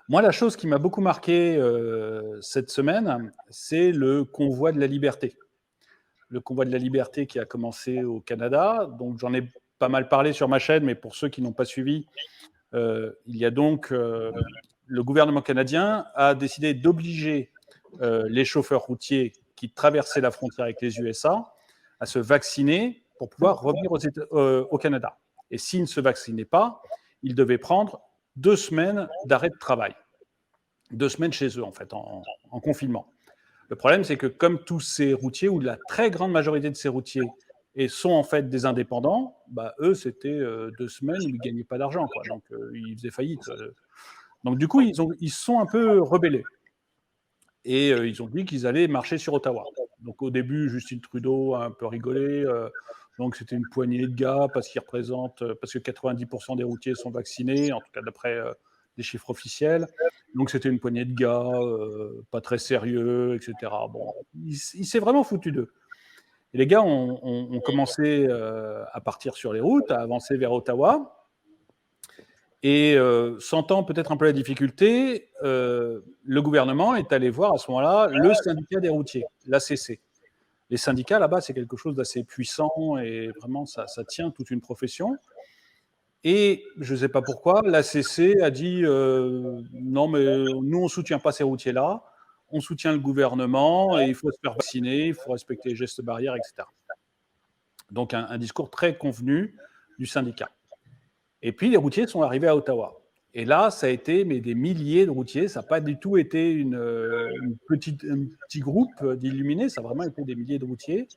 Moi, la chose qui m'a beaucoup marqué cette semaine, c'est le convoi de la liberté. Le convoi de la liberté qui a commencé au Canada. Donc, j'en ai pas mal parlé sur ma chaîne, mais pour ceux qui n'ont pas suivi, il y a donc le gouvernement canadien a décidé d'obliger les chauffeurs routiers qui traversaient la frontière avec les USA à se vacciner pour pouvoir revenir au Canada. Et s'ils ne se vaccinaient pas, ils devaient prendre 2 semaines d'arrêt de travail. 2 semaines chez eux, en fait, en confinement. Le problème, c'est que comme tous ces routiers, ou la très grande majorité de ces routiers, et sont en fait des indépendants, bah, eux, c'était 2 semaines où ils ne gagnaient pas d'argent, quoi. Donc, ils faisaient faillite. Donc, du coup, ils se sont un peu rebellés. Et ils ont dit qu'ils allaient marcher sur Ottawa. Donc, au début, Justin Trudeau a un peu rigolé. Donc, c'était une poignée de gars parce parce que 90% des routiers sont vaccinés, en tout cas d'après des chiffres officiels. Donc, c'était une poignée de gars, pas très sérieux, etc. Bon, il s'est vraiment foutu d'eux. Et les gars ont commencé à partir sur les routes, à avancer vers Ottawa. Et sentant peut-être un peu la difficulté, le gouvernement est allé voir à ce moment-là le syndicat des routiers, l'ACC. Les syndicats, là-bas, c'est quelque chose d'assez puissant et vraiment, ça tient toute une profession. Et je ne sais pas pourquoi, l'ACC a dit non, mais nous, on ne soutient pas ces routiers-là, on soutient le gouvernement et il faut se faire vacciner, il faut respecter les gestes barrières, etc. Donc, un discours très convenu du syndicat. Et puis, les routiers sont arrivés à Ottawa. Et là, ça a été des milliers de routiers. Ça n'a pas du tout été un petit groupe d'illuminés. Ça a vraiment été des milliers de routiers.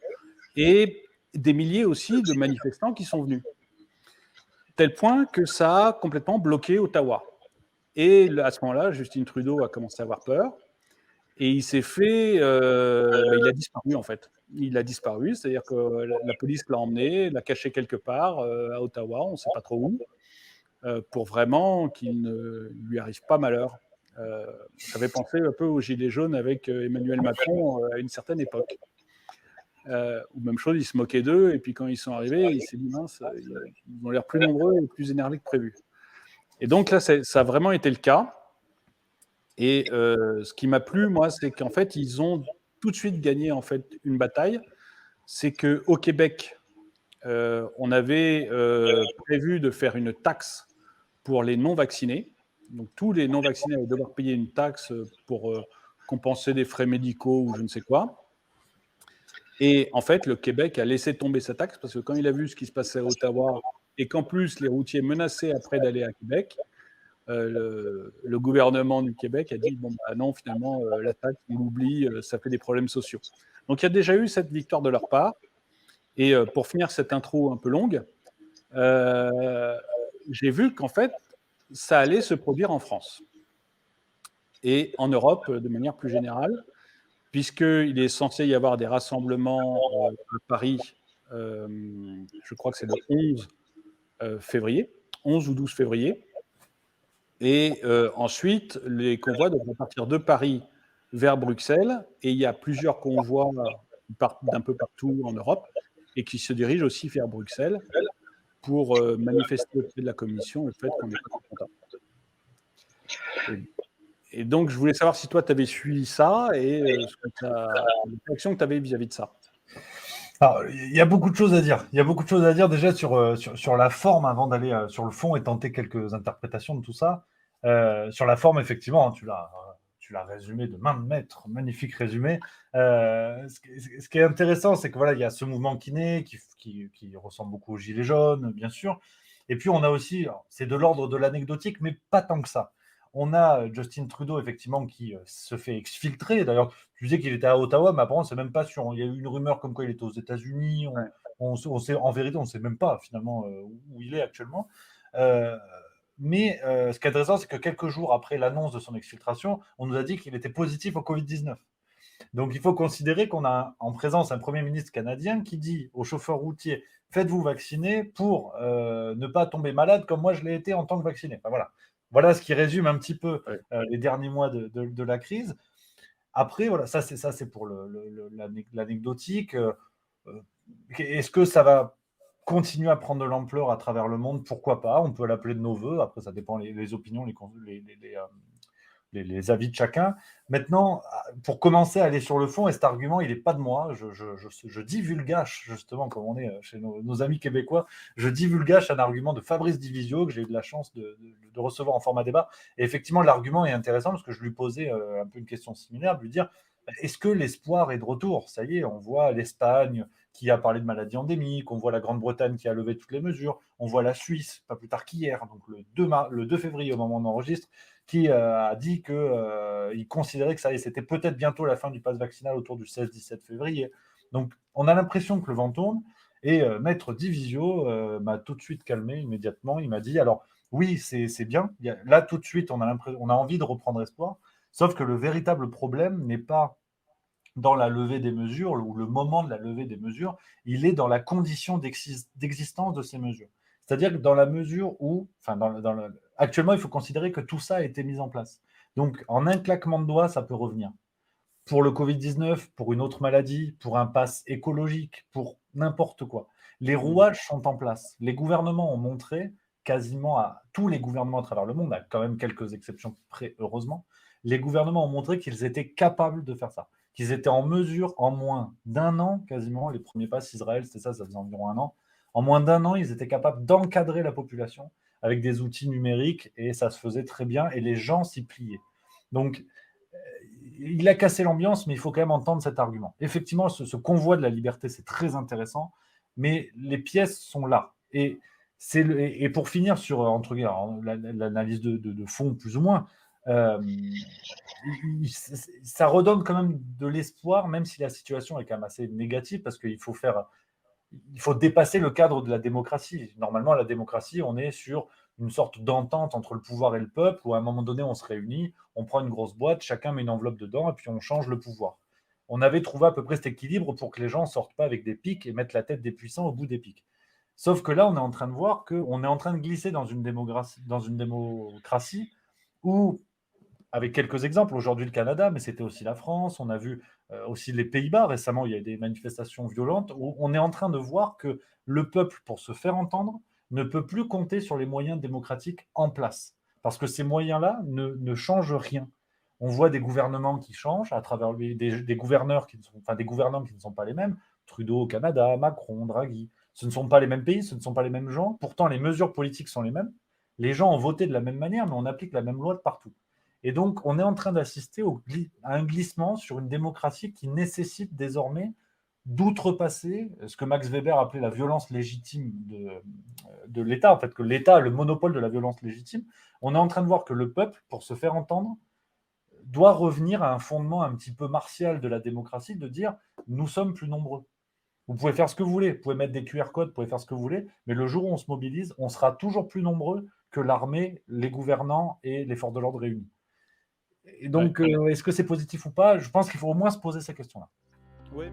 Et des milliers aussi de manifestants qui sont venus. Tel point que ça a complètement bloqué Ottawa. Et à ce moment-là, Justin Trudeau a commencé à avoir peur. Et il s'est fait. Il a disparu, en fait. Il a disparu. C'est-à-dire que la police l'a emmené, l'a caché quelque part à Ottawa. On ne sait pas trop où. Pour vraiment qu'il ne lui arrive pas malheur. Ça fait penser un peu aux Gilets jaunes avec Emmanuel Macron à une certaine époque. Ou même chose, il se moquait d'eux, et puis quand ils sont arrivés, il s'est dit mince, ils ont l'air plus nombreux et plus énervés que prévu. Et donc là, ça a vraiment été le cas. Et ce qui m'a plu, moi, c'est qu'en fait, ils ont tout de suite gagné en fait une bataille. C'est qu'au Québec, on avait prévu de faire une taxe pour les non-vaccinés. Donc tous les non-vaccinés allaient devoir payer une taxe pour compenser des frais médicaux ou je ne sais quoi. Et en fait, le Québec a laissé tomber sa taxe parce que quand il a vu ce qui se passait à Ottawa et qu'en plus les routiers menaçaient après d'aller à Québec, le gouvernement du Québec a dit bon bah non, finalement la taxe on l'oublie, ça fait des problèmes sociaux. Donc il y a déjà eu cette victoire de leur part. Et pour finir cette intro un peu longue, j'ai vu qu'en fait ça allait se produire en France et en Europe de manière plus générale, puisqu'il est censé y avoir des rassemblements à Paris, je crois que c'est le 11 février, 11 ou 12 février. Et ensuite, les convois devraient partir de Paris vers Bruxelles. Et il y a plusieurs convois qui partent d'un peu partout en Europe et qui se dirigent aussi vers Bruxelles pour manifester auprès de la Commission le fait qu'on n'est pas content. Et donc, je voulais savoir si toi, tu avais suivi ça et la réaction que tu avais vis-à-vis de ça. Alors, il y a beaucoup de choses à dire. Il y a beaucoup de choses à dire déjà sur la forme avant d'aller sur le fond et tenter quelques interprétations de tout ça. Sur la forme, effectivement, hein, tu l'as résumé de main de maître, magnifique résumé. Ce qui est intéressant, c'est que voilà, il y a ce mouvement qui naît, qui ressemble beaucoup aux Gilets jaunes, bien sûr. Et puis on a aussi, c'est de l'ordre de l'anecdotique, mais pas tant que ça. On a Justin Trudeau, effectivement, qui se fait exfiltrer. D'ailleurs, tu disais qu'il était à Ottawa, mais apparemment, c'est même pas sûr. Il y a eu une rumeur comme quoi il était aux États-Unis. Ouais. En vérité, on ne sait même pas finalement où il est actuellement. Mais ce qui est intéressant, c'est que quelques jours après l'annonce de son exfiltration, on nous a dit qu'il était positif au Covid-19. Donc il faut considérer qu'on a en présence un Premier ministre canadien qui dit aux chauffeurs routiers faites-vous vacciner pour ne pas tomber malade comme moi je l'ai été en tant que vacciné. Enfin, voilà ce qui résume un petit peu Ouais. les derniers mois de la crise. Après, voilà, ça c'est pour l'anecdotique. Est-ce que ça va continuer à prendre de l'ampleur à travers le monde? Pourquoi pas? On peut l'appeler de nos voeux. Après, ça dépend les opinions, les avis de chacun. Maintenant, pour commencer à aller sur le fond, et cet argument, il n'est pas de moi, je divulgage, justement, comme on est chez nos amis québécois, je divulgage un argument de Fabrice Divisio, que j'ai eu de la chance de recevoir en format débat. Et effectivement, l'argument est intéressant, parce que je lui posais un peu une question similaire, de lui dire, est-ce que l'espoir est de retour? Ça y est, on voit l'Espagne qui a parlé de maladies endémiques, on voit la Grande-Bretagne qui a levé toutes les mesures, on voit la Suisse, pas plus tard qu'hier, donc le 2 février, au moment où on enregistre, qui a dit qu'il considérait que ça y est, c'était peut-être bientôt la fin du pass vaccinal autour du 16-17 février. Donc, on a l'impression que le vent tourne. Et Maître Divisio m'a tout de suite calmé immédiatement. Il m'a dit, alors, oui, c'est bien. Là, tout de suite, on a envie de reprendre espoir. Sauf que le véritable problème n'est pas dans la levée des mesures ou le moment de la levée des mesures, il est dans la condition d'existence de ces mesures. C'est-à-dire que dans la mesure où, enfin, actuellement, il faut considérer que tout ça a été mis en place. Donc, en un claquement de doigts, ça peut revenir. Pour le Covid-19, pour une autre maladie, pour un pass écologique, pour n'importe quoi. Les rouages sont en place. Les gouvernements ont montré, quasiment à tous les gouvernements à travers le monde, à quand même quelques exceptions près, heureusement, les gouvernements ont montré qu'ils étaient capables de faire ça, qu'ils étaient en mesure, en moins d'un an, quasiment, les premiers passes Israël, c'était ça faisait environ un an, en moins d'un an, ils étaient capables d'encadrer la population avec des outils numériques, et ça se faisait très bien, et les gens s'y pliaient. Donc, il a cassé l'ambiance, mais il faut quand même entendre cet argument. Effectivement, ce convoi de la liberté, c'est très intéressant, mais les pièces sont là. Et pour finir sur entre l'analyse de fond, plus ou moins, ça redonne quand même de l'espoir, même si la situation est quand même assez négative, parce qu'il faut dépasser le cadre de la démocratie. Normalement, la démocratie, on est sur une sorte d'entente entre le pouvoir et le peuple, où à un moment donné, on se réunit, on prend une grosse boîte, chacun met une enveloppe dedans, et puis on change le pouvoir. On avait trouvé à peu près cet équilibre pour que les gens ne sortent pas avec des pics et mettent la tête des puissants au bout des pics. Sauf que là, on est en train de voir qu'on est en train de glisser dans une démocratie où, avec quelques exemples, aujourd'hui le Canada, mais c'était aussi la France, on a vu aussi les Pays-Bas récemment, il y a des manifestations violentes, où on est en train de voir que le peuple, pour se faire entendre, ne peut plus compter sur les moyens démocratiques en place. Parce que ces moyens-là ne changent rien. On voit des gouvernements qui changent à travers des gouverneurs des gouvernants qui ne sont pas les mêmes. Trudeau au Canada, Macron, Draghi. Ce ne sont pas les mêmes pays, ce ne sont pas les mêmes gens. Pourtant, les mesures politiques sont les mêmes. Les gens ont voté de la même manière, mais on applique la même loi de partout. Et donc, on est en train d'assister à un glissement sur une démocratie qui nécessite désormais d'outrepasser ce que Max Weber appelait la violence légitime de l'État, en fait, que l'État a le monopole de la violence légitime. On est en train de voir que le peuple, pour se faire entendre, doit revenir à un fondement un petit peu martial de la démocratie, de dire nous sommes plus nombreux. Vous pouvez faire ce que vous voulez, vous pouvez mettre des QR codes, vous pouvez faire ce que vous voulez, mais le jour où on se mobilise, on sera toujours plus nombreux que l'armée, les gouvernants et les forces de l'ordre réunis. Et donc, est-ce que c'est positif ou pas? Je pense qu'il faut au moins se poser ces questions-là. Oui.